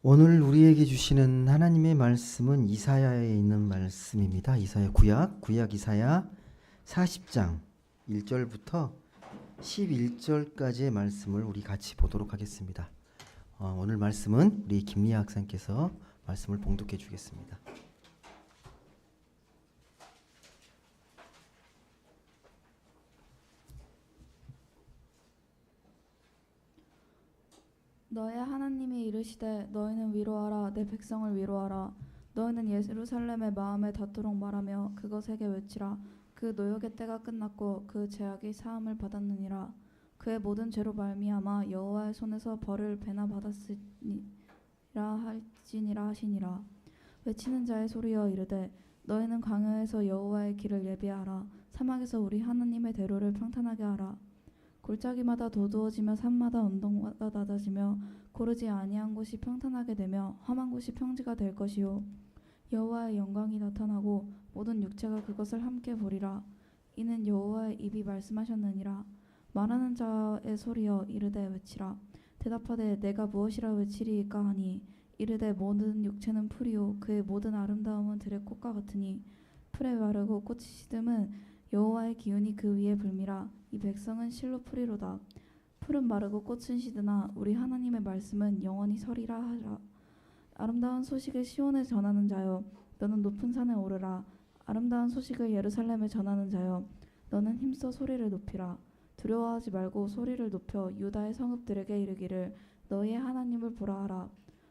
오늘 우리에게 주시는 하나님의 말씀은 이사야에 있는 말씀입니다. 이사야 구약 이사야 40장 1절부터 11절까지의 말씀을 우리 같이 보도록 하겠습니다. 오늘 말씀은 우리 김리아 학생께서 말씀을 봉독해 주겠습니다. 너의 하나님이 이르시되 너희는 위로하라 내 백성을 위로하라. 너희는 예루살렘의 마음에 닿도록 말하며 그것에게 외치라. 그 노역의 때가 끝났고 그 죄악이 사함을 받았느니라. 그의 모든 죄로 말미암아 여호와의 손에서 벌을 배나 받았으니라 할지니라 하시니라. 외치는 자의 소리여 이르되 너희는 광야에서 여호와의 길을 예비하라. 사막에서 우리 하나님의 대로를 평탄하게 하라. 골짜기마다 도두어지며 산마다 언덕마다 낮아지며 고르지 아니한 곳이 평탄하게 되며 험한 곳이 평지가 될 것이요 여호와의 영광이 나타나고 모든 육체가 그것을 함께 보리라. 이는 여호와의 입이 말씀하셨느니라. 말하는 자의 소리여 이르되 외치라. 대답하되 내가 무엇이라 외치리이까 하니 이르되 모든 육체는 풀이요 그의 모든 아름다움은 들의 꽃과 같으니 풀에 마르고 꽃이 시듬은 여호와의 기운이 그 위에 불미라. 이 백성은 실로 풀이로다. 풀은 마르고 꽃은 시드나 우리 하나님의 말씀은 영원히 서리라 하라. 아름다운 소식을 시온에 전하는 자여 너는 높은 산에 오르라. 아름다운 소식을 예루살렘에 전하는 자여 너는 힘써 소리를 높이라. 두려워하지 말고 소리를 높여 유다의 성읍들에게 이르기를 너희의 하나님을 보라 하라.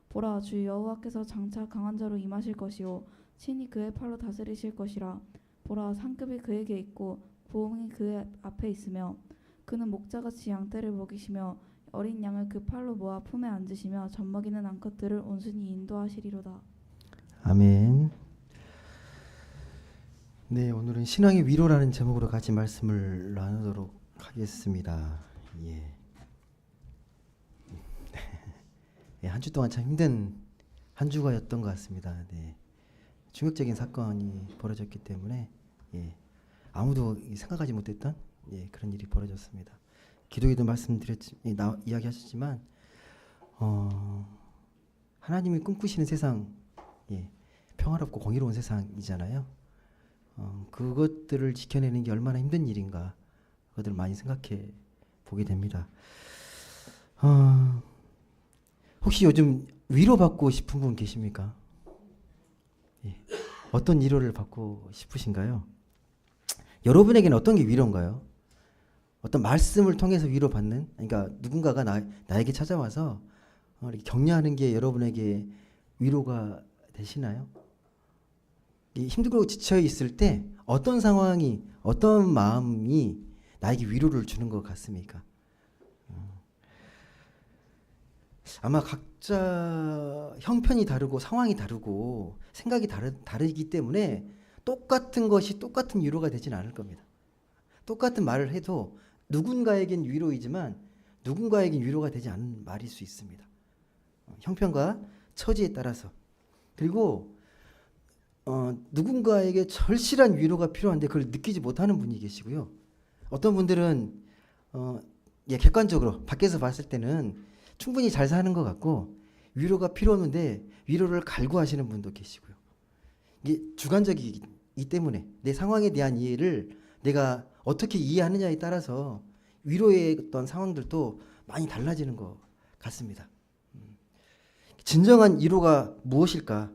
보라 주 여호와께서 장차 강한 자로 임하실 것이요 친히 그의 팔로 다스리실 것이라. 보라 상급이 그에게 있고 보응이 그의 앞에 있으며 그는 목자같이 양떼를 먹이시며 어린 양을 그 팔로 모아 품에 앉으시며 젖먹이는 암컷들을 온순히 인도하시리로다. 아멘. 네, 오늘은 신앙의 위로라는 제목으로 같이 말씀을 나누도록 하겠습니다. 한 주 동안 참 힘든 한 주가였던 것 같습니다. 네. 충격적인 사건이 벌어졌기 때문에 아무도 생각하지 못했던 그런 일이 벌어졌습니다. 기도에도 이야기하셨지만 하나님이 꿈꾸시는 세상, 평화롭고 공의로운 세상이잖아요. 그것들을 지켜내는 게 얼마나 힘든 일인가, 그것들을 많이 생각해 보게 됩니다. 혹시 요즘 위로받고 싶은 분 계십니까? 어떤 위로를 받고 싶으신가요? 여러분에게는 어떤 게 위로인가요? 어떤 말씀을 통해서 위로받는, 그러니까 누군가가 나에게 찾아와서 이렇게 격려하는 게 여러분에게 위로가 되시나요? 힘들고 지쳐 있을 때 어떤 상황이, 어떤 마음이 나에게 위로를 주는 것 같습니까? 아마 각자 형편이 다르고 상황이 다르고 생각이 다르기 때문에 똑같은 것이 똑같은 위로가 되진 않을 겁니다. 똑같은 말을 해도 누군가에겐 위로이지만 누군가에겐 위로가 되지 않는 말일 수 있습니다. 형편과 처지에 따라서. 그리고 누군가에게 절실한 위로가 필요한데 그걸 느끼지 못하는 분이 계시고요. 어떤 분들은 객관적으로 밖에서 봤을 때는 충분히 잘 사는 것 같고 위로가 필요 없는데 위로를 갈구하시는 분도 계시고요. 이게 주관적이기 때문에 내 상황에 대한 이해를 내가 어떻게 이해하느냐에 따라서 위로의 어떤 상황들도 많이 달라지는 것 같습니다. 진정한 위로가 무엇일까?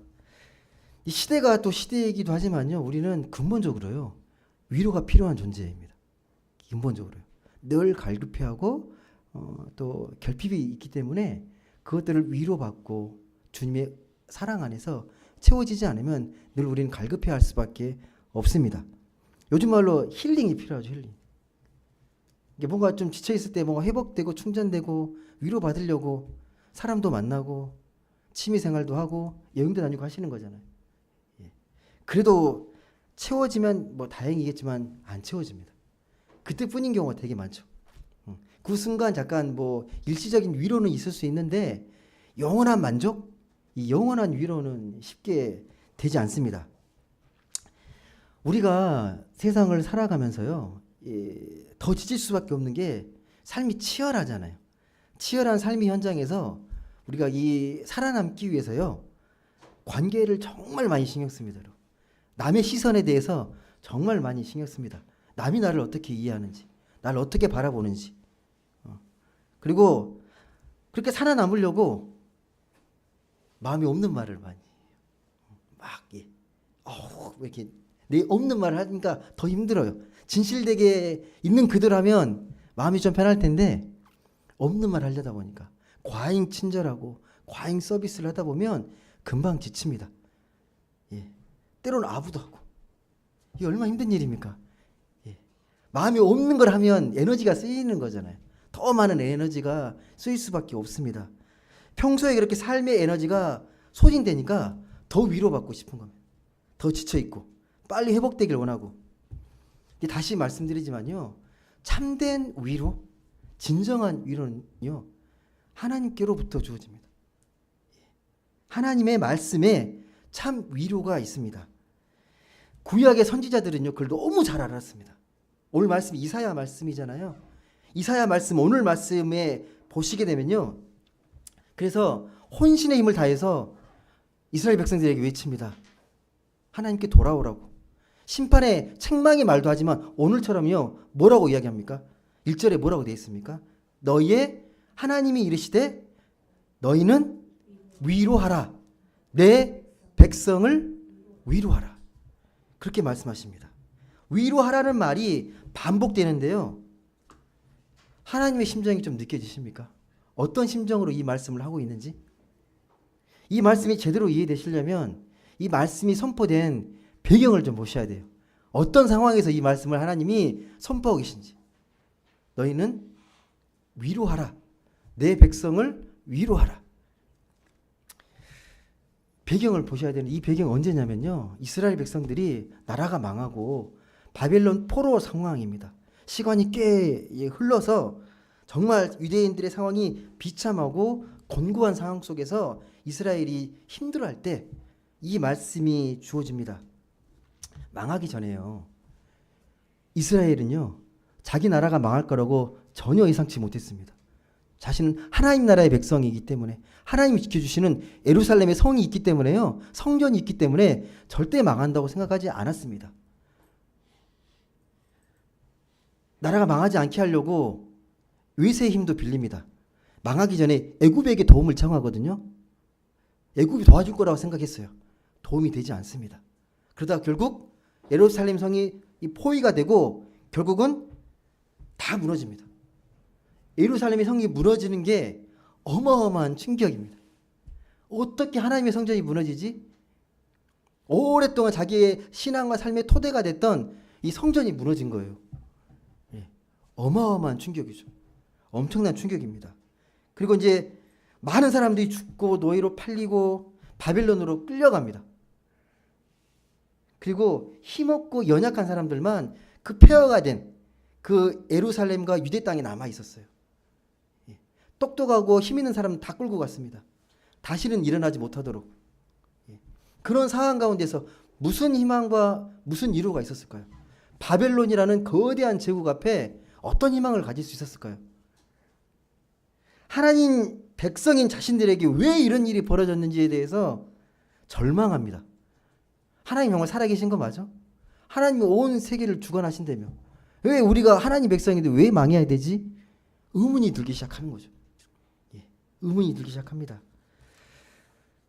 이 시대가 또 시대이기도 하지만요, 우리는 근본적으로요 위로가 필요한 존재입니다. 근본적으로요. 늘 갈급해하고 또 결핍이 있기 때문에 그것들을 위로받고 주님의 사랑 안에서 채워지지 않으면 늘 우리는 갈급해할 수밖에 없습니다. 요즘 말로 힐링이 필요하죠. 힐링. 이게 뭔가 좀 지쳐 있을 때 뭔가 회복되고 충전되고 위로받으려고 사람도 만나고 취미생활도 하고 여행도 다니고 하시는 거잖아요. 그래도 채워지면 뭐 다행이겠지만 안 채워집니다. 그때뿐인 경우가 되게 많죠. 그 순간 잠깐 뭐 일시적인 위로는 있을 수 있는데 영원한 만족? 이 영원한 위로는 쉽게 되지 않습니다. 우리가 세상을 살아가면서요, 더 지칠 수밖에 없는 게 삶이 치열하잖아요. 치열한 삶의 현장에서 우리가 이 살아남기 위해서요. 관계를 정말 많이 신경 씁니다. 남의 시선에 대해서 정말 많이 신경 씁니다. 남이 나를 어떻게 이해하는지, 나를 어떻게 바라보는지. 그리고 그렇게 살아남으려고 마음이 없는 말을 많이 해요. 막 예. 왜 이렇게 내 없는 말을 하니까 더 힘들어요. 진실되게 있는 그대로라면 마음이 좀 편할 텐데 없는 말 하려다 보니까 과잉 친절하고 과잉 서비스를 하다 보면 금방 지칩니다. 예. 때로는 아부도 하고. 이게 얼마나 힘든 일입니까? 예. 마음이 없는 걸 하면 에너지가 쓰이는 거잖아요. 더 많은 에너지가 쓰일 수밖에 없습니다. 평소에 그렇게 삶의 에너지가 소진되니까 더 위로받고 싶은 겁니다. 더 지쳐있고 빨리 회복되길 원하고. 다시 말씀드리지만요. 참된 위로, 진정한 위로는요. 하나님께로부터 주어집니다. 하나님의 말씀에 참 위로가 있습니다. 구약의 선지자들은요. 그걸 너무 잘 알았습니다. 오늘 말씀이 이사야 말씀이잖아요. 이사야 말씀 오늘 말씀에 보시게 되면요. 그래서 혼신의 힘을 다해서 이스라엘 백성들에게 외칩니다. 하나님께 돌아오라고. 심판의 책망의 말도 하지만 오늘처럼요. 뭐라고 이야기합니까? 1절에 뭐라고 되어 있습니까? 너희의 하나님이 이르시되 너희는 위로하라. 내 백성을 위로하라. 그렇게 말씀하십니다. 위로하라는 말이 반복되는데요. 하나님의 심정이 좀 느껴지십니까? 어떤 심정으로 이 말씀을 하고 있는지? 이 말씀이 제대로 이해되시려면 이 말씀이 선포된 배경을 좀 보셔야 돼요. 어떤 상황에서 이 말씀을 하나님이 선포하고 계신지. 너희는 위로하라. 내 백성을 위로하라. 배경을 보셔야 되는 이 배경 언제냐면요. 이스라엘 백성들이 나라가 망하고 바벨론 포로 상황입니다. 시간이 꽤 흘러서 정말 유대인들의 상황이 비참하고 곤고한 상황 속에서 이스라엘이 힘들어할 때 이 말씀이 주어집니다. 망하기 전에요. 이스라엘은요. 자기 나라가 망할 거라고 전혀 예상치 못했습니다. 자신은 하나님 나라의 백성이기 때문에 하나님이 지켜주시는 예루살렘의 성이 있기 때문에요. 성전이 있기 때문에 절대 망한다고 생각하지 않았습니다. 나라가 망하지 않게 하려고 외세의 힘도 빌립니다. 망하기 전에 애굽에게 도움을 청하거든요. 애굽이 도와줄 거라고 생각했어요. 도움이 되지 않습니다. 그러다 결국 예루살렘 성이 포위가 되고 결국은 다 무너집니다. 예루살렘의 성이 무너지는 게 어마어마한 충격입니다. 어떻게 하나님의 성전이 무너지지? 오랫동안 자기의 신앙과 삶의 토대가 됐던 이 성전이 무너진 거예요. 어마어마한 충격이죠. 엄청난 충격입니다. 그리고 이제 많은 사람들이 죽고 노예로 팔리고 바벨론으로 끌려갑니다. 그리고 힘없고 연약한 사람들만 그 폐허가 된 그 예루살렘과 유대 땅에 남아 있었어요. 똑똑하고 힘 있는 사람은 다 끌고 갔습니다. 다시는 일어나지 못하도록. 그런 상황 가운데서 무슨 희망과 무슨 위로가 있었을까요? 바벨론이라는 거대한 제국 앞에 어떤 희망을 가질 수 있었을까요? 하나님 백성인 자신들에게 왜 이런 일이 벌어졌는지에 대해서 절망합니다. 하나님 정말 살아계신 거 맞아? 하나님이 온 세계를 주관하신다며 왜 우리가 하나님 백성인데 왜 망해야 되지? 의문이 들기 시작하는 거죠. 의문이 들기 시작합니다.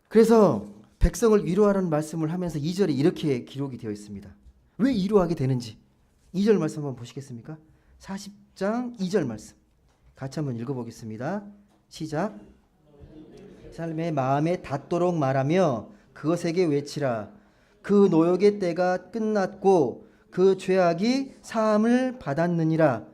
그래서 백성을 위로하라는 말씀을 하면서 2절에 이렇게 기록이 되어 있습니다. 왜 위로하게 되는지 2절 말씀 한번 보시겠습니까? 40장 2절 말씀 같이 한번 읽어보겠습니다. 시작. 삶의 마음에 닿도록 말하며 그것에게 외치라. 그 노역의 때가 끝났고 그 죄악이 사함을 받았느니라.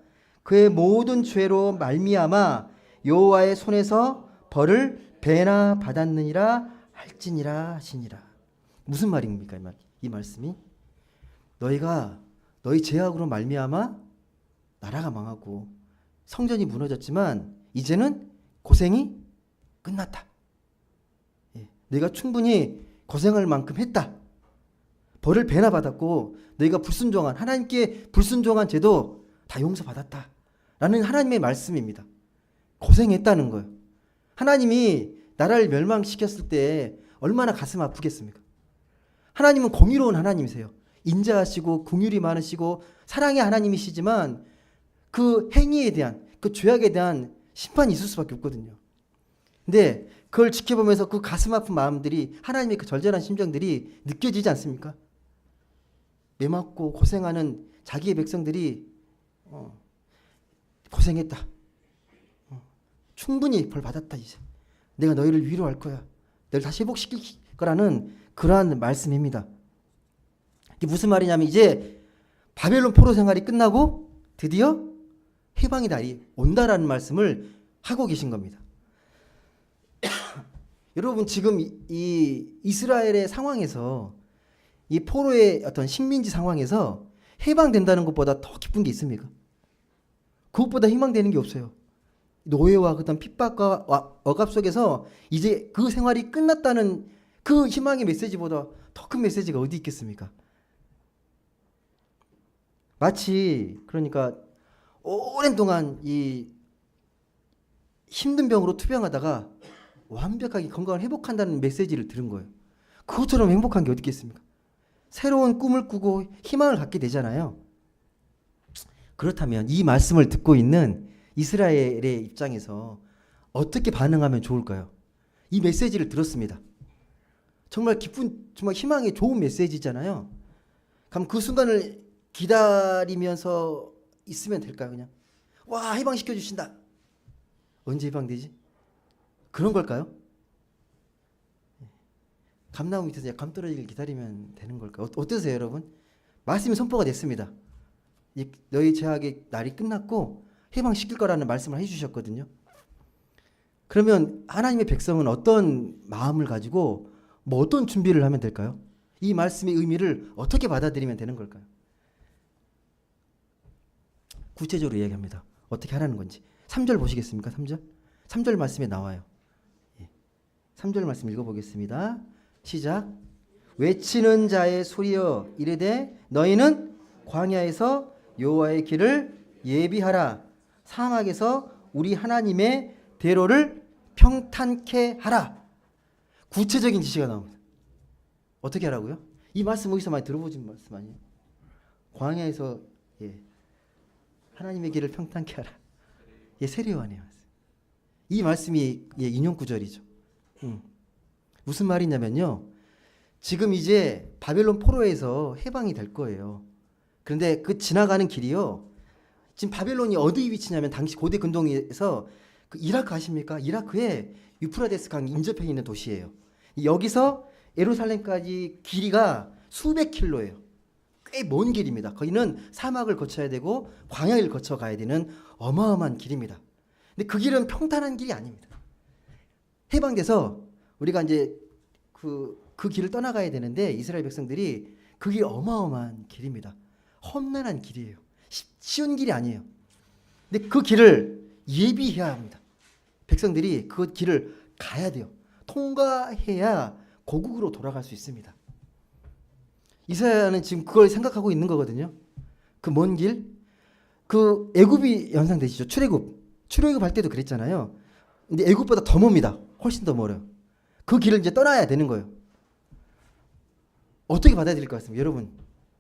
그의 모든 죄로 말미암아 여호와의 손에서 벌을 배나 받았느니라 할지니라 하시니라. 무슨 말입니까? 이 말씀이 너희 죄악으로 말미암아 나라가 망하고 성전이 무너졌지만 이제는 고생이 끝났다. 내가 충분히 고생할 만큼 했다. 벌을 배나 받았고 너희가 불순종한 하나님께 불순종한 죄도 다 용서받았다. 라는 하나님의 말씀입니다. 고생했다는 거예요. 하나님이 나라를 멸망시켰을 때 얼마나 가슴 아프겠습니까? 하나님은 공의로운 하나님이세요. 인자하시고 긍휼이 많으시고 사랑의 하나님이시지만 그 행위에 대한, 그 죄악에 대한 심판이 있을 수밖에 없거든요. 근데 그걸 지켜보면서 그 가슴 아픈 마음들이, 하나님의 그 절절한 심정들이 느껴지지 않습니까? 매맞고 고생하는 자기의 백성들이 고생했다. 충분히 벌 받았다. 이제 내가 너희를 위로할 거야. 너희를 다시 회복시킬 거라는 그러한 말씀입니다. 이게 무슨 말이냐면 이제 바벨론 포로 생활이 끝나고 드디어 해방의 날이 온다라는 말씀을 하고 계신 겁니다. 여러분 지금 이 이스라엘의 상황에서, 이 포로의 어떤 식민지 상황에서 해방된다는 것보다 더 기쁜 게 있습니까? 그것보다 희망되는 게 없어요. 노예와 그다음 핍박과 억압 속에서 이제 그 생활이 끝났다는 그 희망의 메시지보다 더 큰 메시지가 어디 있겠습니까? 마치 그러니까 오랜 동안 이 힘든 병으로 투병하다가 완벽하게 건강을 회복한다는 메시지를 들은 거예요. 그것처럼 행복한 게 어디 있겠습니까? 새로운 꿈을 꾸고 희망을 갖게 되잖아요. 그렇다면 이 말씀을 듣고 있는 이스라엘의 입장에서 어떻게 반응하면 좋을까요? 이 메시지를 들었습니다. 정말 기쁜, 정말 희망의 좋은 메시지잖아요. 그럼 그 순간을 기다리면서 있으면 될까요? 그냥 와, 해방시켜 주신다. 언제 해방되지? 그런 걸까요? 감나무 밑에서 감 떨어지길 기다리면 되는 걸까요? 어떠세요, 여러분? 말씀이 선포가 됐습니다. 너희 죄악의 날이 끝났고 해방시킬 거라는 말씀을 해주셨거든요. 그러면 하나님의 백성은 어떤 마음을 가지고 어떤 준비를 하면 될까요? 이 말씀의 의미를 어떻게 받아들이면 되는 걸까요? 구체적으로 이야기합니다. 어떻게 하라는 건지. 3절 보시겠습니까? 3절? 3절 말씀에 나와요. 3절 말씀 읽어보겠습니다. 시작. 외치는 자의 소리여 이르되 너희는 광야에서 여호와의 길을 예비하라. 사막에서 우리 하나님의 대로를 평탄케 하라. 구체적인 지시가 나옵니다. 어떻게 하라고요? 이 말씀 어디서 많이 들어보신 말씀 아니에요? 광야에서 하나님의 길을 평탄케 하라. 세례요한이에요. 이 말씀이 인용 구절이죠. 무슨 말이냐면요. 지금 이제 바벨론 포로에서 해방이 될 거예요. 그런데 그 지나가는 길이요. 지금 바벨론이 어디 위치냐면 당시 고대 근동에서 그 이라크 아십니까? 이라크에 유프라데스 강 인접해 있는 도시예요. 여기서 예루살렘까지 길이가 수백 킬로예요. 꽤 먼 길입니다. 거기는 사막을 거쳐야 되고 광야를 거쳐 가야 되는 어마어마한 길입니다. 근데 그 길은 평탄한 길이 아닙니다. 해방돼서 우리가 이제 그 길을 떠나가야 되는데 이스라엘 백성들이 그 길 어마어마한 길입니다. 험난한 길이에요. 쉬운 길이 아니에요. 근데 그 길을 예비해야 합니다. 백성들이 그 길을 가야 돼요. 통과해야 고국으로 돌아갈 수 있습니다. 이사야는 지금 그걸 생각하고 있는 거거든요. 그 먼 길, 그 애굽이 연상되시죠? 출애굽 할 때도 그랬잖아요. 근데 애굽보다 더 멉니다. 훨씬 더 멀어요. 그 길을 이제 떠나야 되는 거예요. 어떻게 받아들일 것 같습니다, 여러분?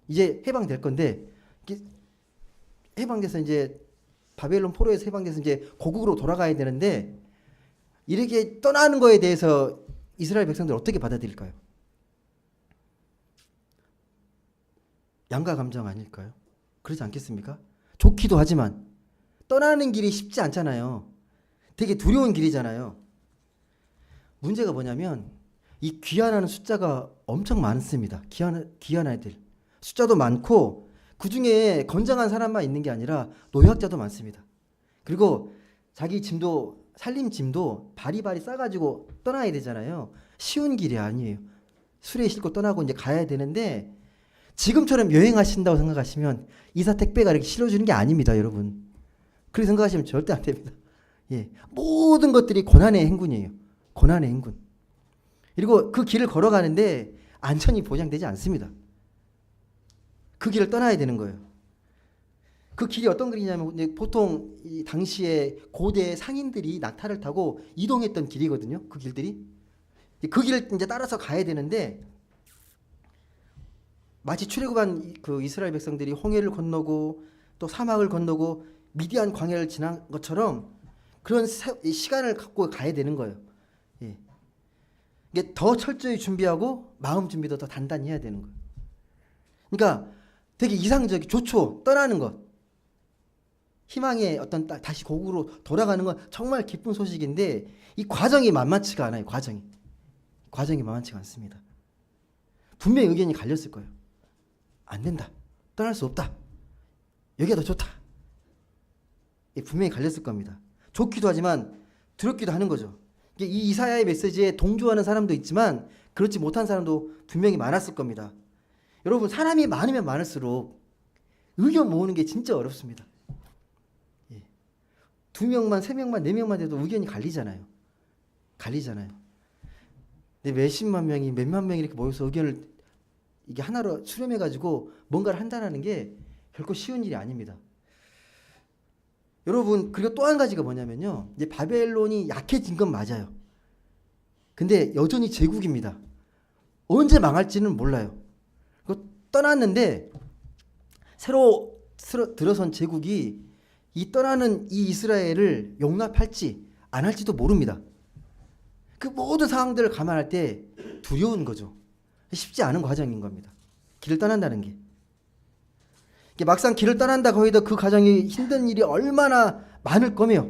이제 해방될 건데 해방돼서 이제 바벨론 포로에서 해방돼서 이제 고국으로 돌아가야 되는데 이렇게 떠나는 거에 대해서 이스라엘 백성들 어떻게 받아들일까요? 양가 감정 아닐까요? 그렇지 않겠습니까? 좋기도 하지만 떠나는 길이 쉽지 않잖아요. 되게 두려운 길이잖아요. 문제가 뭐냐면 이 귀환하는 숫자가 엄청 많습니다. 귀환 아이들 숫자도 많고 그 중에 건장한 사람만 있는 게 아니라 노약자도 많습니다. 그리고 자기 짐도 살림 짐도 바리바리 싸가지고 떠나야 되잖아요. 쉬운 길이 아니에요. 수레에 싣고 떠나고 이제 가야 되는데 지금처럼 여행하신다고 생각하시면 이사 택배가 이렇게 실어주는 게 아닙니다, 여러분. 그렇게 생각하시면 절대 안 됩니다. 모든 것들이 고난의 행군이에요. 고난의 행군. 그리고 그 길을 걸어가는데 안전이 보장되지 않습니다. 그 길을 떠나야 되는 거예요. 그 길이 어떤 길이냐면 이제 보통 이 당시에 고대 상인들이 낙타를 타고 이동했던 길이거든요. 그 길들이. 그 길을 이제 따라서 가야 되는데 마치 출애굽한 그 이스라엘 백성들이 홍해를 건너고 또 사막을 건너고 미디안 광야를 지난 것처럼 그런 시간을 갖고 가야 되는 거예요. 예. 이게 더 철저히 준비하고 마음 준비도 더 단단히 해야 되는 거예요. 그러니까 되게 이상적이 좋죠. 떠나는 것. 희망의 어떤 다시 고국으로 돌아가는 건 정말 기쁜 소식인데 이 과정이 만만치가 않아요. 과정이 만만치가 않습니다. 분명히 의견이 갈렸을 거예요. 안 된다. 떠날 수 없다. 여기가 더 좋다. 분명히 갈렸을 겁니다. 좋기도 하지만 두렵기도 하는 거죠. 이 이사야의 메시지에 동조하는 사람도 있지만 그렇지 못한 사람도 분명히 많았을 겁니다. 여러분, 사람이 많으면 많을수록 의견 모으는 게 진짜 어렵습니다. 2명만, 3명만, 4명만 돼도 의견이 갈리잖아요. 근데 몇십만 명이, 몇만 명이 이렇게 모여서 의견을 이게 하나로 수렴해가지고 뭔가를 한다는 게 결코 쉬운 일이 아닙니다. 여러분, 그리고 또 한 가지가 뭐냐면요. 이제 바벨론이 약해진 건 맞아요. 근데 여전히 제국입니다. 언제 망할지는 몰라요. 떠났는데 새로 들어선 제국이 이 떠나는 이 이스라엘을 용납할지 안 할지도 모릅니다. 그 모든 상황들을 감안할 때 두려운 거죠. 쉽지 않은 과정인 겁니다. 길을 떠난다는 게. 막상 길을 떠난다 거기다 그 과정이 힘든 일이 얼마나 많을 거며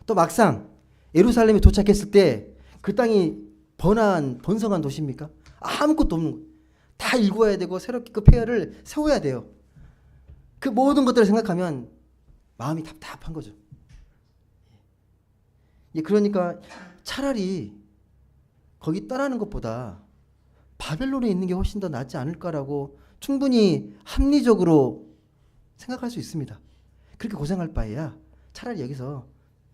또 막상 예루살렘에 도착했을 때 그 땅이 번성한 도시입니까? 아무것도 없는 거예요. 다 일구어야 되고 새롭게 그 폐허를 세워야 돼요. 그 모든 것들을 생각하면 마음이 답답한 거죠. 그러니까 차라리 거기 떠나는 것보다 바벨론에 있는 게 훨씬 더 낫지 않을까라고 충분히 합리적으로 생각할 수 있습니다. 그렇게 고생할 바에야 차라리 여기서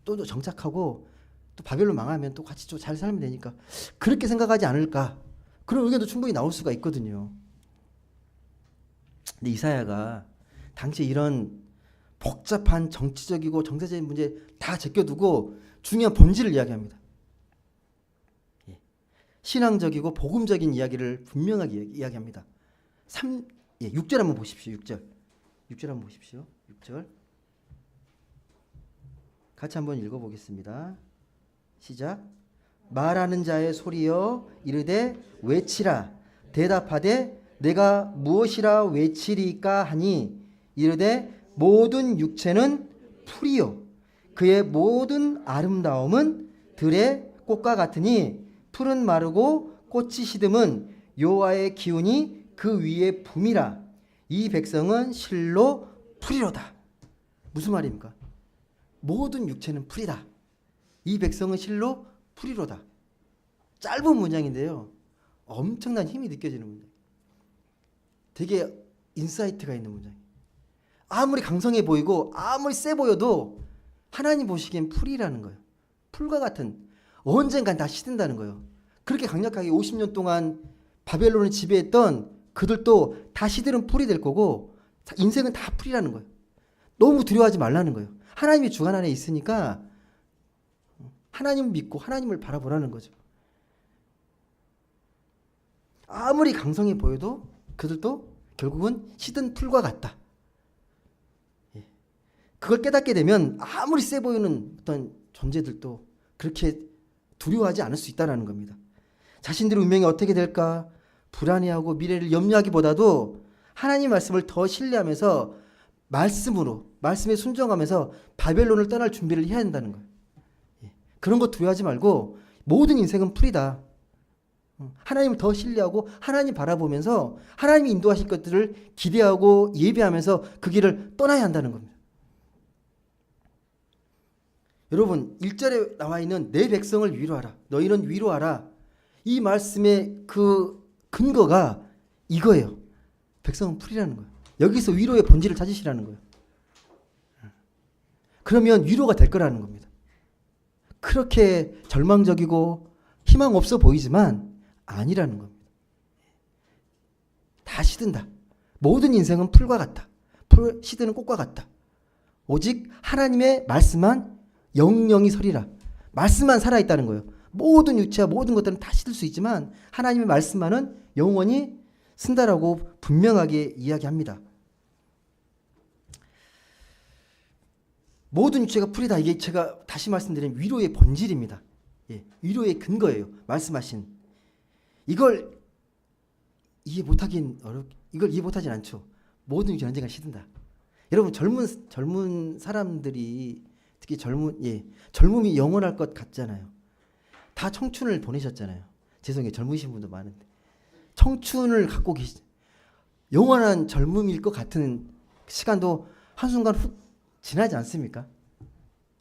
또 정착하고 또 바벨론 망하면 또 같이 좀 잘 살면 되니까 그렇게 생각하지 않을까. 그런 의견도 충분히 나올 수가 있거든요. 근데 이사야가 당시 이런 복잡한 정치적이고 정세적인 문제 다 제껴두고 중요한 본질을 이야기합니다. 신앙적이고 복음적인 이야기를 분명하게 이야기합니다. 6절 한번 보십시오. 6절 한번 보십시오. 6절 같이 한번 읽어보겠습니다. 시작. 말하는 자의 소리여 이르되 외치라. 대답하되 내가 무엇이라 외치리까 하니 이르되 모든 육체는 풀이요 그의 모든 아름다움은 들의 꽃과 같으니 풀은 마르고 꽃이 시듬은 여호와의 기운이 그 위에 붐이라. 이 백성은 실로 풀이로다. 무슨 말입니까? 모든 육체는 풀이다. 이 백성은 실로 풀이로다. 짧은 문장인데요. 엄청난 힘이 느껴지는 문장. 되게 인사이트가 있는 문장. 아무리 강성해 보이고 아무리 세 보여도 하나님 보시기엔 풀이라는 거예요. 풀과 같은 언젠간 다 시든다는 거예요. 그렇게 강력하게 50년 동안 바벨론을 지배했던 그들도 다 시들은 풀이 될 거고 인생은 다 풀이라는 거예요. 너무 두려워하지 말라는 거예요. 하나님이 주관 안에 있으니까 하나님을 믿고 하나님을 바라보라는 거죠. 아무리 강성해 보여도 그들도 결국은 시든 풀과 같다. 그걸 깨닫게 되면 아무리 세 보이는 어떤 존재들도 그렇게 두려워하지 않을 수 있다는 겁니다. 자신들의 운명이 어떻게 될까 불안해하고 미래를 염려하기보다도 하나님 말씀을 더 신뢰하면서 말씀에 순종하면서 바벨론을 떠날 준비를 해야 한다는 거예요. 그런 거 두려워하지 말고 모든 인생은 풀이다. 하나님을 더 신뢰하고 하나님 바라보면서 하나님이 인도하실 것들을 기대하고 예배하면서 그 길을 떠나야 한다는 겁니다. 여러분 1절에 나와 있는 내 백성을 위로하라. 너희는 위로하라. 이 말씀의 그 근거가 이거예요. 백성은 풀이라는 거예요. 여기서 위로의 본질을 찾으시라는 거예요. 그러면 위로가 될 거라는 겁니다. 그렇게 절망적이고 희망 없어 보이지만 아니라는 겁니다. 다 시든다. 모든 인생은 풀과 같다. 시드는 꽃과 같다. 오직 하나님의 말씀만 영영이 서리라. 말씀만 살아있다는 거예요. 모든 육체와 모든 것들은 다 시들 수 있지만 하나님의 말씀만은 영원히 쓴다라고 분명하게 이야기합니다. 모든 육체가 풀이다. 이게 제가 다시 말씀드린 위로의 본질입니다. 예, 위로의 근거예요. 말씀하신. 이걸 이해 못하긴 이걸 이해 못하진 않죠. 모든 육체는 언젠가 시든다. 여러분 젊은 사람들이 특히 젊음이 영원할 것 같잖아요. 다 청춘을 보내셨잖아요. 죄송해요. 젊으신 분도 많은데 청춘을 갖고 영원한 젊음일 것 같은 시간도 한순간 훅 지나지 않습니까?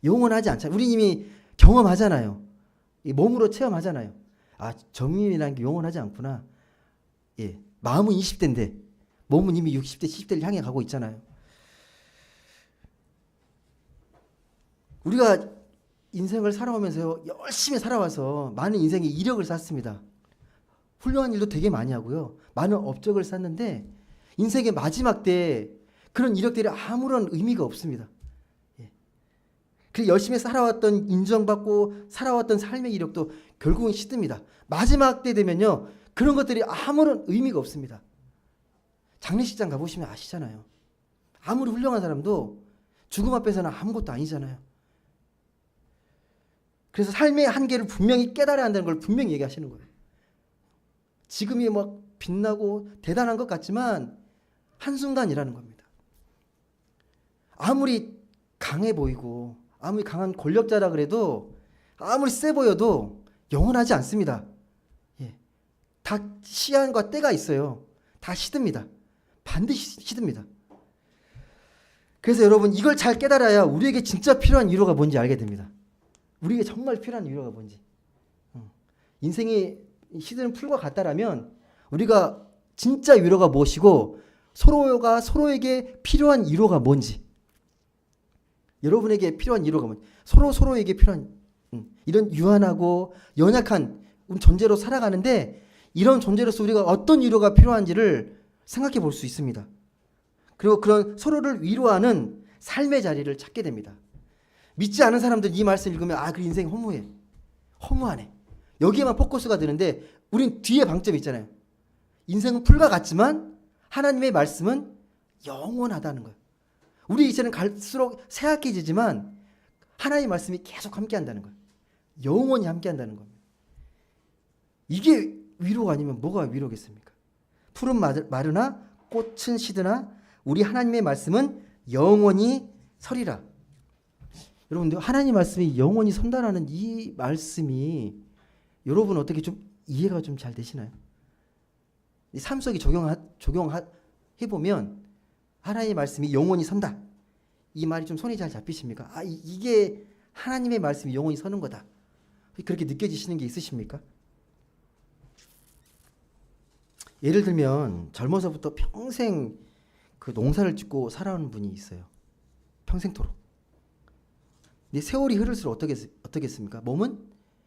영원하지 않잖아요. 우리 이미 경험하잖아요. 몸으로 체험하잖아요. 아, 젊음이라는 게 영원하지 않구나. 예, 마음은 20대인데 몸은 이미 60대, 70대를 향해 가고 있잖아요. 우리가 인생을 살아오면서 열심히 살아와서 많은 인생의 이력을 쌓습니다. 훌륭한 일도 되게 많이 하고요. 많은 업적을 쌓는데 인생의 마지막 때 그런 이력들이 아무런 의미가 없습니다. 예. 그 열심히 살아왔던 인정받고 살아왔던 삶의 이력도 결국은 시듭니다. 마지막 때 되면요. 그런 것들이 아무런 의미가 없습니다. 장례식장 가보시면 아시잖아요. 아무리 훌륭한 사람도 죽음 앞에서는 아무것도 아니잖아요. 그래서 삶의 한계를 분명히 깨달아야 한다는 걸 분명히 얘기하시는 거예요. 지금이 막 빛나고 대단한 것 같지만 한순간이라는 겁니다. 아무리 강해 보이고 아무리 강한 권력자라 그래도 아무리 세 보여도 영원하지 않습니다. 예. 다 시한과 때가 있어요. 다 시듭니다. 반드시 시듭니다. 그래서 여러분 이걸 잘 깨달아야 우리에게 진짜 필요한 위로가 뭔지 알게 됩니다. 우리에게 정말 필요한 위로가 뭔지. 인생이 시드는 풀과 같다라면 우리가 진짜 위로가 무엇이고 서로가 서로에게 필요한 위로가 뭔지. 여러분에게 필요한 위로가 뭔지. 서로에게 필요한 이런 유한하고 연약한 존재로 살아가는데 이런 존재로서 우리가 어떤 위로가 필요한지를 생각해 볼 수 있습니다. 그리고 그런 서로를 위로하는 삶의 자리를 찾게 됩니다. 믿지 않은 사람들 이 말씀 읽으면 그 인생 허무해. 허무하네. 여기에만 포커스가 되는데 우린 뒤에 방점이 있잖아요. 인생은 풀과 같지만 하나님의 말씀은 영원하다는 거예요. 우리 이제는 갈수록 세약해지지만 하나님의 말씀이 계속 함께한다는 거예요. 영원히 함께한다는 겁니다. 이게 위로가 아니면 뭐가 위로겠습니까? 푸른 마르나 꽃은 시드나 우리 하나님의 말씀은 영원히 서리라. 여러분들 하나님 말씀이 영원히 선다라는 이 말씀이 여러분 어떻게 좀 이해가 좀 잘 되시나요? 삶 속에 적용해보면 하나님의 말씀이 영원히 선다. 이 말이 좀 손이 잘 잡히십니까? 이게 하나님의 말씀이 영원히 서는 거다. 그렇게 느껴지시는 게 있으십니까? 예를 들면 젊어서부터 평생 그 농사를 짓고 살아오는 분이 있어요. 평생토록. 근데 세월이 흐를수록 어떻겠습니까? 몸은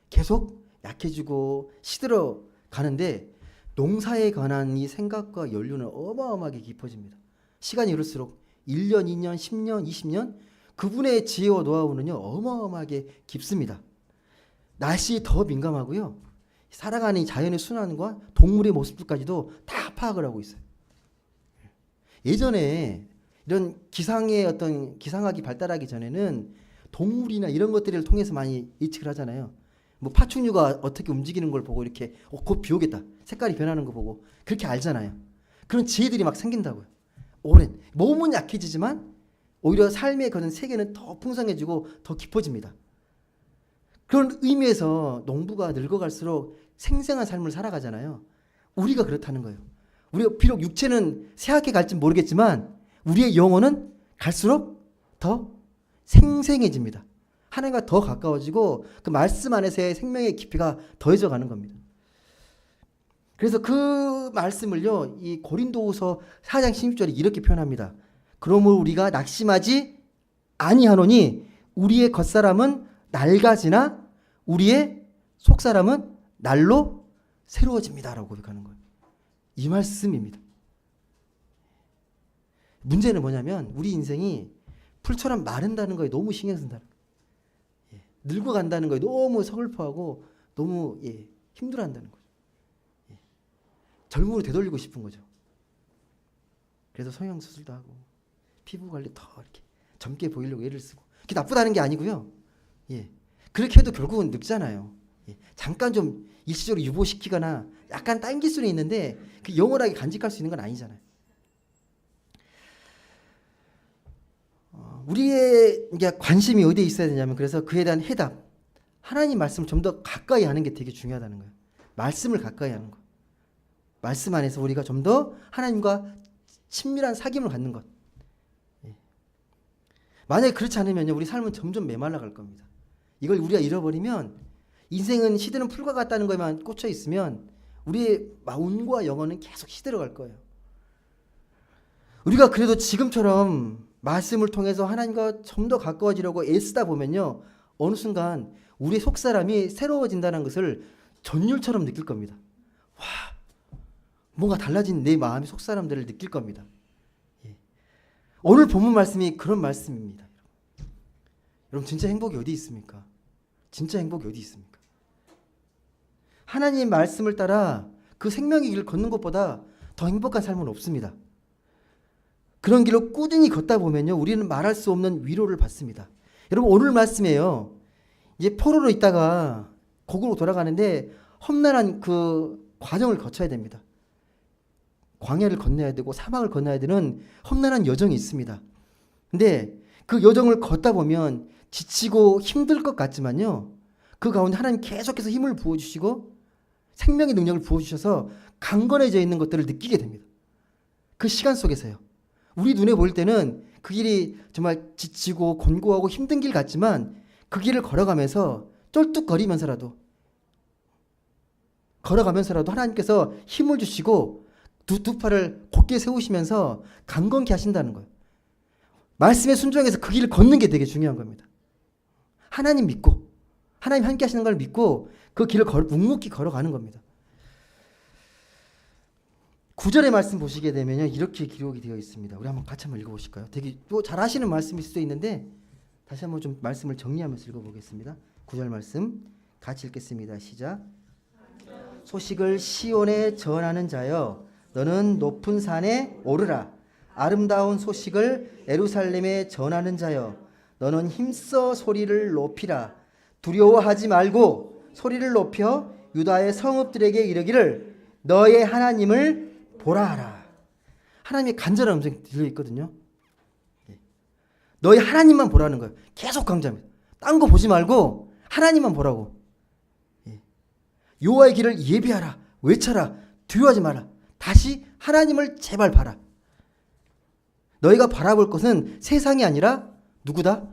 계속 약해지고 시들어 가는데 농사에 관한 이 생각과 연륜은 어마어마하게 깊어집니다. 시간이 흐를수록 1년, 2년, 10년, 20년 그분의 지혜와 노하우는요 어마어마하게 깊습니다. 날씨에 더 민감하고요. 살아가는 자연의 순환과 동물의 모습들까지도 다 파악을 하고 있어요. 예전에 이런 기상학이 발달하기 전에는 동물이나 이런 것들을 통해서 많이 예측을 하잖아요. 뭐 파충류가 어떻게 움직이는 걸 보고 이렇게 곧 비 오겠다. 색깔이 변하는 거 보고 그렇게 알잖아요. 그런 지혜들이 막 생긴다고요. 오랜 몸은 약해지지만 오히려 삶의 그런 세계는 더 풍성해지고 더 깊어집니다. 그런 의미에서 농부가 늙어갈수록 생생한 삶을 살아가잖아요. 우리가 그렇다는 거예요. 우리가 비록 육체는 쇠약해 갈지 모르겠지만 우리의 영혼은 갈수록 더 생생해집니다. 하나님과 더 가까워지고 그 말씀 안에서의 생명의 깊이가 더해져 가는 겁니다. 그래서 그 말씀을요, 이 고린도후서 4장 16절에 이렇게 표현합니다. 그러므로 우리가 낙심하지 아니하노니 우리의 겉사람은 낡아지나 우리의 속사람은 날로 새로워집니다라고 고백하는 거예요. 이 말씀입니다. 문제는 뭐냐면 우리 인생이 풀처럼 마른다는 거에 너무 신경 쓴다. 예. 늙어간다는 거에 너무 서글퍼하고 너무 힘들어한다는 거죠. 예. 젊음으로 되돌리고 싶은 거죠. 그래서 성형수술도 하고 피부 관리 더 이렇게 젊게 보이려고 애를 쓰고. 그게 나쁘다는 게 아니고요. 예. 그렇게 해도 결국은 늙잖아요. 예. 잠깐 좀 일시적으로 유보시키거나 약간 당길 수는 있는데 그 영원하게 간직할 수 있는 건 아니잖아요. 우리의 이게 관심이 어디에 있어야 되냐면 그래서 그에 대한 해답, 하나님 말씀을 좀 더 가까이 하는 게 되게 중요하다는 거예요. 말씀을 가까이 하는 것. 말씀 안에서 우리가 좀 더 하나님과 친밀한 사귐을 갖는 것. 예. 만약에 그렇지 않으면요, 우리 삶은 점점 메말라 갈 겁니다. 이걸 우리가 잃어버리면 인생은 시드는 풀과 같다는 것에만 꽂혀 있으면 우리의 마음과 영혼은 계속 시들어 갈 거예요. 우리가 그래도 지금처럼 말씀을 통해서 하나님과 좀 더 가까워지려고 애쓰다 보면요, 어느 순간 우리의 속사람이 새로워진다는 것을 전율처럼 느낄 겁니다. 와, 뭔가 달라진 내 마음의 속사람들을 느낄 겁니다. 예. 오늘 본문 말씀이 그런 말씀입니다. 여러분, 진짜 행복이 어디 있습니까? 진짜 행복이 어디 있습니까? 하나님의 말씀을 따라 그 생명의 길을 걷는 것보다 더 행복한 삶은 없습니다. 그런 길로 꾸준히 걷다 보면요, 우리는 말할 수 없는 위로를 받습니다. 여러분, 오늘 말씀에요, 이제 포로로 있다가 고국으로 돌아가는데 험난한 그 과정을 거쳐야 됩니다. 광야를 건너야 되고 사막을 건너야 되는 험난한 여정이 있습니다. 근데 그 여정을 걷다 보면 지치고 힘들 것 같지만요, 그 가운데 하나님 계속해서 힘을 부어주시고 생명의 능력을 부어주셔서 강건해져 있는 것들을 느끼게 됩니다. 그 시간 속에서요. 우리 눈에 보일 때는 그 길이 정말 지치고 곤고하고 힘든 길 같지만 그 길을 걸어가면서 쩔뚝거리면서라도 하나님께서 힘을 주시고 두 팔을 곧게 세우시면서 강건케 하신다는 거예요. 말씀에 순종해서 그 길을 걷는 게 되게 중요한 겁니다. 하나님 믿고 하나님 함께 하시는 걸 믿고 그 길을 묵묵히 걸어가는 겁니다. 9절의 말씀 보시게 되면요, 이렇게 기록이 되어 있습니다. 우리 같이 한번 읽어보실까요? 되게 또 잘 아시는 말씀일 수도 있는데 다시 한번 좀 말씀을 정리하면서 읽어보겠습니다. 9절 말씀 같이 읽겠습니다. 시작. 소식을 시온에 전하는 자여, 너는 높은 산에 오르라. 아름다운 소식을 예루살렘에 전하는 자여, 너는 힘써 소리를 높이라. 두려워하지 말고 소리를 높여 유다의 성읍들에게 이르기를 너의 하나님을 보라 하라. 하나님의 간절한 음성이 들려있거든요. 너희 하나님만 보라는 거예요. 계속 강조합니다. 딴 거 보지 말고 하나님만 보라고. 여호와의 길을 예비하라. 외쳐라. 두려워하지 마라. 다시 하나님을 제발 봐라. 너희가 바라볼 것은 세상이 아니라 누구다?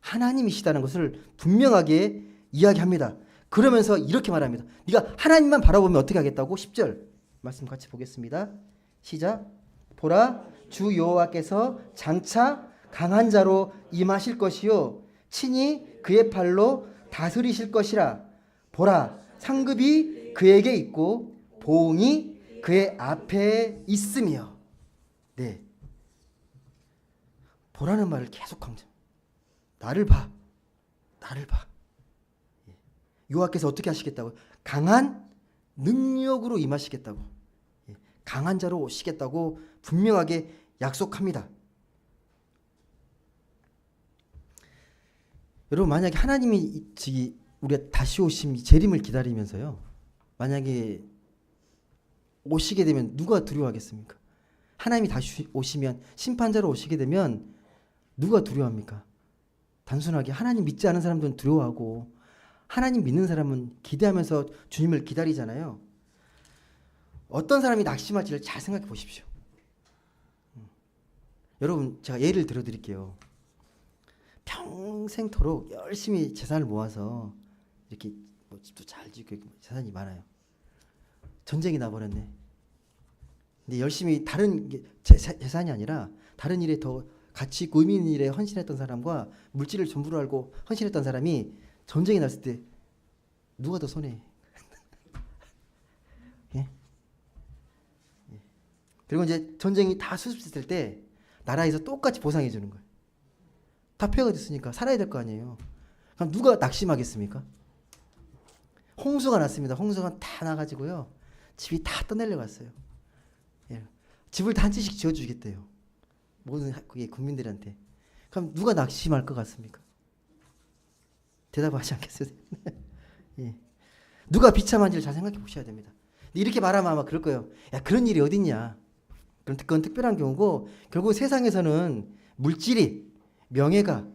하나님이시다는 것을 분명하게 이야기합니다. 그러면서 이렇게 말합니다. 네가 하나님만 바라보면 어떻게 하겠다고? 10절 말씀 같이 보겠습니다. 시작. 보라, 주 여호와께서 장차 강한 자로 임하실 것이요 친히 그의 팔로 다스리실 것이라. 보라, 상급이 그에게 있고 보응이 그의 앞에 있으며. 네, 보라는 말을 계속 강조. 나를 봐, 나를 봐. 여호와께서 어떻게 하시겠다고? 강한 능력으로 임하시겠다고, 강한 자로 오시겠다고 분명하게 약속합니다. 여러분, 만약에 하나님이 우리가 다시 오심 재림을 기다리면서요, 만약에 오시게 되면 누가 두려워하겠습니까? 하나님이 다시 오시면 심판자로 오시게 되면 누가 두려워합니까? 단순하게 하나님 믿지 않은 사람들은 두려워하고 하나님 믿는 사람은 기대하면서 주님을 기다리잖아요. 어떤 사람이 낙심할지를 잘 생각해 보십시오. 여러분, 제가 예를 들어 드릴게요. 평생토록 열심히 재산을 모아서 이렇게 집도 잘 짓고 재산이 많아요. 전쟁이 나버렸네. 근데 열심히 다른 재산이 아니라 다른 일에 더 가치 있고 의미 있는 일에 헌신했던 사람과 물질을 전부로 알고 헌신했던 사람이 전쟁이 났을 때 누가 더 손해? 예? 예. 그리고 이제 전쟁이 다 수습됐을 때 나라에서 똑같이 보상해 주는 거예요. 다 폐허가 됐으니까 살아야 될 거 아니에요. 그럼 누가 낙심하겠습니까? 홍수가 났습니다. 홍수가 다 나가지고요. 집이 다 떠내려갔어요. 예. 집을 다 한 채씩 지어주겠대요. 모든 그게 국민들한테. 그럼 누가 낙심할 것 같습니까? 대답하지 않겠어요? 예. 누가 비참한지를 잘 생각해 보셔야 됩니다. 이렇게 말하면 아마 그럴 거예요. 야, 그런 일이 어딨냐. 그건 특별한 경우고 결국 세상에서는 물질이 명예가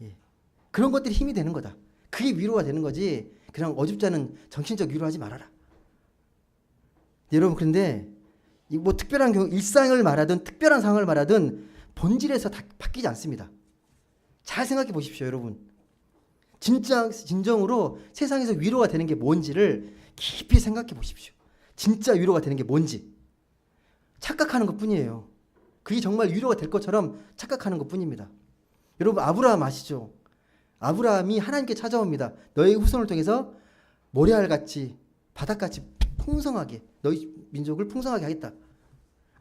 예. 그런 것들이 힘이 되는 거다. 그게 위로가 되는 거지. 그냥 어줍지 않은 정신적 위로하지 말아라. 여러분 그런데 뭐 특별한 경우 일상을 말하든 특별한 상황을 말하든 본질에서 다 바뀌지 않습니다. 잘 생각해 보십시오, 여러분. 진정으로 세상에서 위로가 되는 게 뭔지를 깊이 생각해 보십시오. 진짜 위로가 되는 게 뭔지. 착각하는 것 뿐이에요. 그게 정말 위로가 될 것처럼 착각하는 것 뿐입니다. 여러분 아브라함 아시죠? 아브라함이 하나님께 찾아옵니다. 너의 후손을 통해서 모래알같이 바닥같이 풍성하게 너희 민족을 풍성하게 하겠다.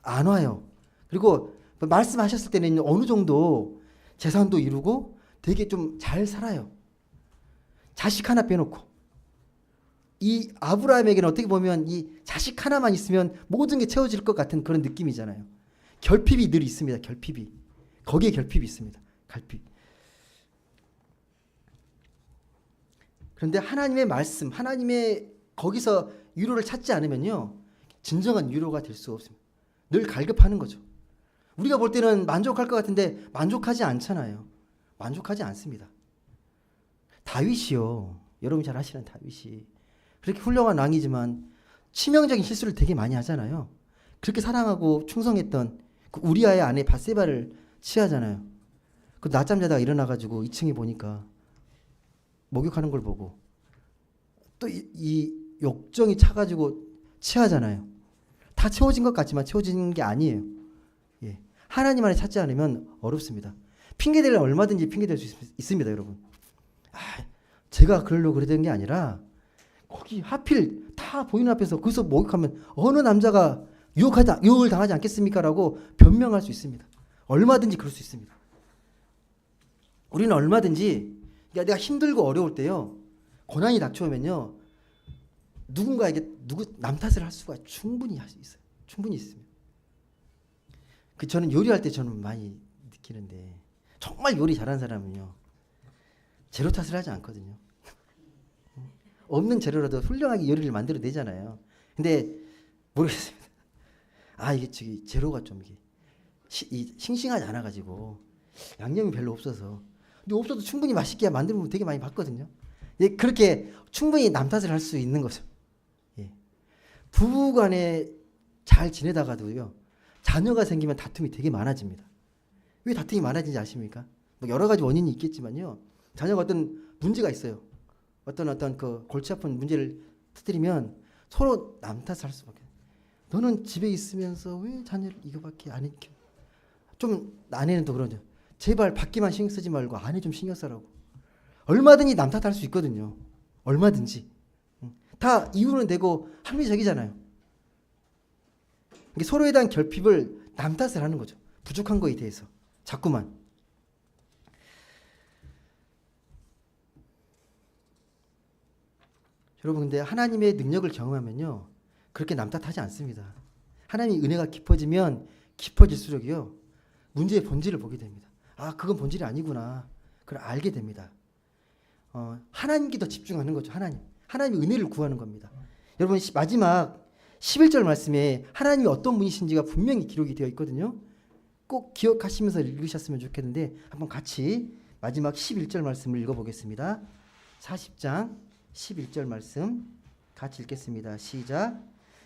안 와요. 그리고 말씀하셨을 때는 어느 정도 재산도 이루고 되게 좀 잘 살아요. 자식 하나 빼놓고. 이 아브라함에게는 어떻게 보면 이 자식 하나만 있으면 모든 게 채워질 것 같은 그런 느낌이잖아요. 결핍이 늘 있습니다. 결핍이. 거기에 결핍이 있습니다. 결핍. 그런데 하나님의 말씀, 하나님의 거기서 위로를 찾지 않으면요. 진정한 위로가 될 수 없습니다. 늘 갈급하는 거죠. 우리가 볼 때는 만족할 것 같은데 만족하지 않잖아요. 만족하지 않습니다. 다윗이요. 여러분이 잘 아시는 다윗이 그렇게 훌륭한 왕이지만 치명적인 실수를 되게 많이 하잖아요. 그렇게 사랑하고 충성했던 그 우리아의 아내 밧세바를 취하잖아요. 그 낮잠 자다가 일어나가지고 2층에 보니까 목욕하는 걸 보고 또 이 욕정이 차가지고 취하잖아요. 다 채워진 것 같지만 채워진 게 아니에요. 예. 하나님 안에 찾지 않으면 어렵습니다. 핑계대려면 얼마든지 핑계댈 수 있습니다, 여러분. 아, 제가 그러려고 그랬던 게 아니라 거기 하필 다 보이는 앞에서 거기서 목욕하면 어느 남자가 유혹을 당하지 않겠습니까? 라고 변명할 수 있습니다. 얼마든지 그럴 수 있습니다. 우리는 얼마든지 내가 힘들고 어려울 때요. 고난이 닥쳐오면요. 누군가에게 남 탓을 할 수가 충분히 할 수 있어요. 충분히 있습니다. 저는 요리할 때 저는 많이 느끼는데 정말 요리 잘하는 사람은요. 재료 탓을 하지 않거든요. 없는 재료라도 훌륭하게 요리를 만들어내잖아요. 근데 모르겠습니다. 아 이게 재료가 좀 이게 싱싱하지 않아가지고 양념이 별로 없어서 근데 없어도 충분히 맛있게 만들면 되게 많이 봤거든요. 예, 그렇게 충분히 남 탓을 할 수 있는 거죠. 예. 부부간에 잘 지내다가도요 자녀가 생기면 다툼이 되게 많아집니다. 왜 다툼이 많아지는지 아십니까? 뭐 여러 가지 원인이 있겠지만요 자녀가 어떤 문제가 있어요. 어떤 그 골치 아픈 문제를 터뜨리면 서로 남 탓을 할 수밖에. 너는 집에 있으면서 왜 자녀를 이거밖에 안 익혀? 좀 아내는 또 그러죠. 제발 밖에만 신경 쓰지 말고 안에 좀 신경 쓰라고. 얼마든지 남 탓할 수 있거든요. 얼마든지. 다 이유는 되고 합리적이잖아요. 서로에 대한 결핍을 남 탓을 하는 거죠. 부족한 거에 대해서. 자꾸만. 여러분 근데 하나님의 능력을 경험하면요. 그렇게 남 탓하지 않습니다. 하나님의 은혜가 깊어지면 깊어질수록요. 문제의 본질을 보게 됩니다. 아 그건 본질이 아니구나. 그걸 알게 됩니다. 하나님께 더 집중하는 거죠. 하나님의 은혜를 구하는 겁니다. 여러분 마지막 11절 말씀에 하나님이 어떤 분이신지가 분명히 기록이 되어 있거든요. 꼭 기억하시면서 읽으셨으면 좋겠는데 한번 같이 마지막 11절 말씀을 읽어보겠습니다. 40장 11절 말씀 같이 읽겠습니다. 시작.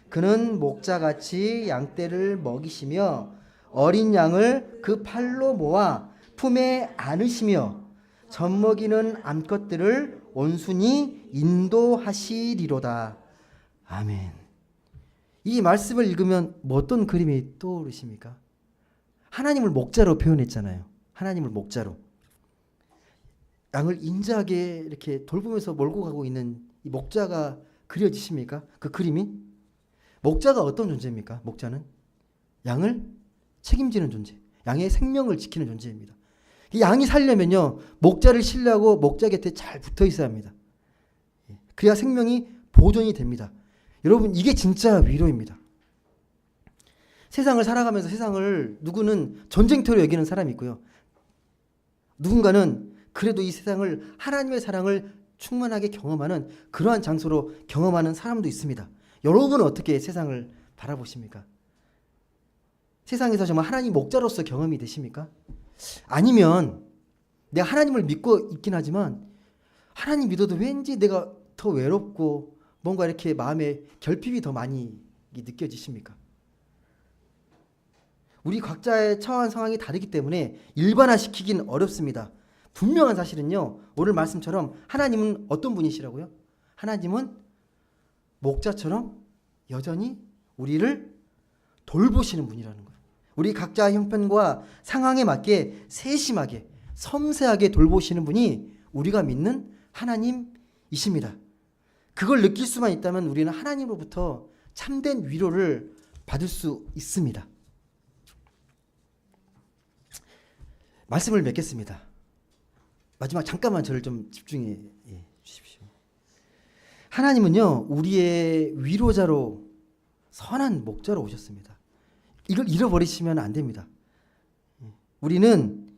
그는 목자같이 양떼를 먹이시며 어린 양을 그 팔로 모아 품에 안으시며 젖먹이는 암컷들을 온순히 인도하시리로다. 아멘. 이 말씀을 읽으면 어떤 그림이 떠오르십니까? 하나님을 목자로 표현했잖아요. 하나님을 목자로. 양을 인자하게 이렇게 돌보면서 몰고 가고 있는 이 목자가 그려지십니까? 그 그림이? 목자가 어떤 존재입니까? 목자는 양을 책임지는 존재. 양의 생명을 지키는 존재입니다. 이 양이 살려면요, 목자를 신뢰하고 목자 곁에 잘 붙어 있어야 합니다. 그래야 생명이 보존이 됩니다. 여러분, 이게 진짜 위로입니다. 세상을 살아가면서 세상을 누구는 전쟁터로 여기는 사람이 있고요. 누군가는 그래도 이 세상을 하나님의 사랑을 충만하게 경험하는 그러한 장소로 경험하는 사람도 있습니다. 여러분은 어떻게 세상을 바라보십니까? 세상에서 정말 하나님 목자로서 경험이 되십니까? 아니면 내가 하나님을 믿고 있긴 하지만 하나님 믿어도 왠지 내가 더 외롭고 뭔가 이렇게 마음에 결핍이 더 많이 느껴지십니까? 우리 각자의 처한 상황이 다르기 때문에 일반화시키긴 어렵습니다. 분명한 사실은요, 오늘 말씀처럼 하나님은 어떤 분이시라고요? 하나님은 목자처럼 여전히 우리를 돌보시는 분이라는 거예요. 우리 각자의 형편과 상황에 맞게 세심하게 섬세하게 돌보시는 분이 우리가 믿는 하나님이십니다. 그걸 느낄 수만 있다면 우리는 하나님으로부터 참된 위로를 받을 수 있습니다. 말씀을 맺겠습니다. 마지막 잠깐만 저를 좀 집중해 주십시오. 하나님은요, 우리의 위로자로 선한 목자로 오셨습니다. 이걸 잃어버리시면 안 됩니다. 우리는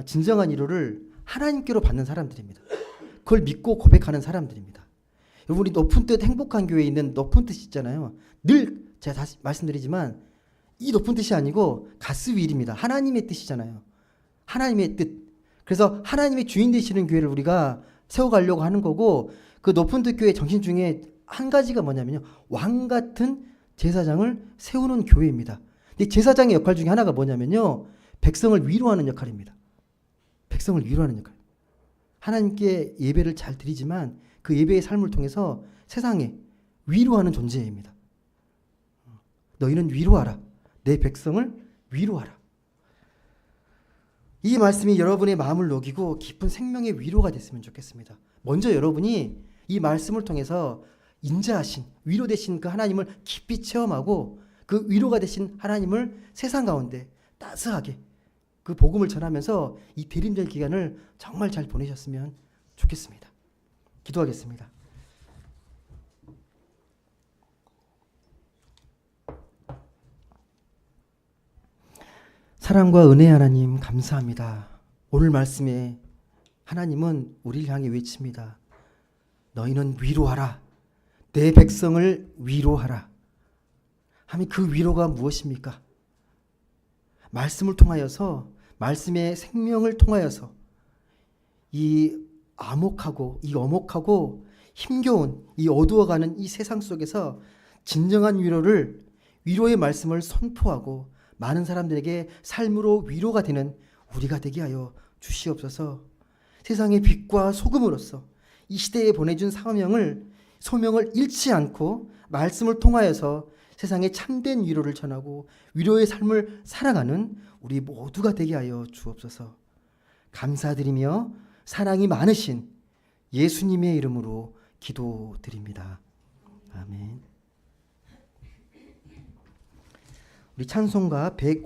진정한 위로를 하나님께로 받는 사람들입니다. 그걸 믿고 고백하는 사람들입니다. 여러분, 우리 높은 뜻 행복한 교회에 있는 높은 뜻이 있잖아요. 늘 제가 다시 말씀드리지만 이 높은 뜻이 아니고 가스윌입니다. 하나님의 뜻이잖아요. 하나님의 뜻. 그래서 하나님의 주인 되시는 교회를 우리가 세워가려고 하는 거고, 그 높은 뜻 교회 정신 중에 한 가지가 뭐냐면요, 왕 같은 제사장을 세우는 교회입니다. 근데 제사장의 역할 중에 하나가 뭐냐면요, 백성을 위로하는 역할입니다. 백성을 위로하는 역할. 하나님께 예배를 잘 드리지만 그 예배의 삶을 통해서 세상에 위로하는 존재입니다. 너희는 위로하라. 내 백성을 위로하라. 이 말씀이 여러분의 마음을 녹이고 깊은 생명의 위로가 됐으면 좋겠습니다. 먼저 여러분이 이 말씀을 통해서 인자하신 위로 되신 그 하나님을 깊이 체험하고 그 위로가 되신 하나님을 세상 가운데 따스하게 그 복음을 전하면서 이 대림절 기간을 정말 잘 보내셨으면 좋겠습니다. 기도하겠습니다. 사랑과 은혜 하나님 감사합니다. 오늘 말씀에 하나님은 우리를 향해 외칩니다. 너희는 위로하라. 내 백성을 위로하라. 하나님, 그 위로가 무엇입니까? 말씀을 통하여서, 말씀의 생명을 통하여서 이 암흑하고 이 엄혹하고 힘겨운 이 어두워가는 이 세상 속에서 진정한 위로를, 위로의 말씀을 선포하고 많은 사람들에게 삶으로 위로가 되는 우리가 되게 하여 주시옵소서. 세상의 빛과 소금으로서 이 시대에 보내준 소명을 잃지 않고 말씀을 통하여서 세상에 참된 위로를 전하고 위로의 삶을 살아가는 우리 모두가 되게 하여 주옵소서. 감사드리며 사랑이 많으신 예수님의 이름으로 기도드립니다. 아멘. 우리 찬송가 105장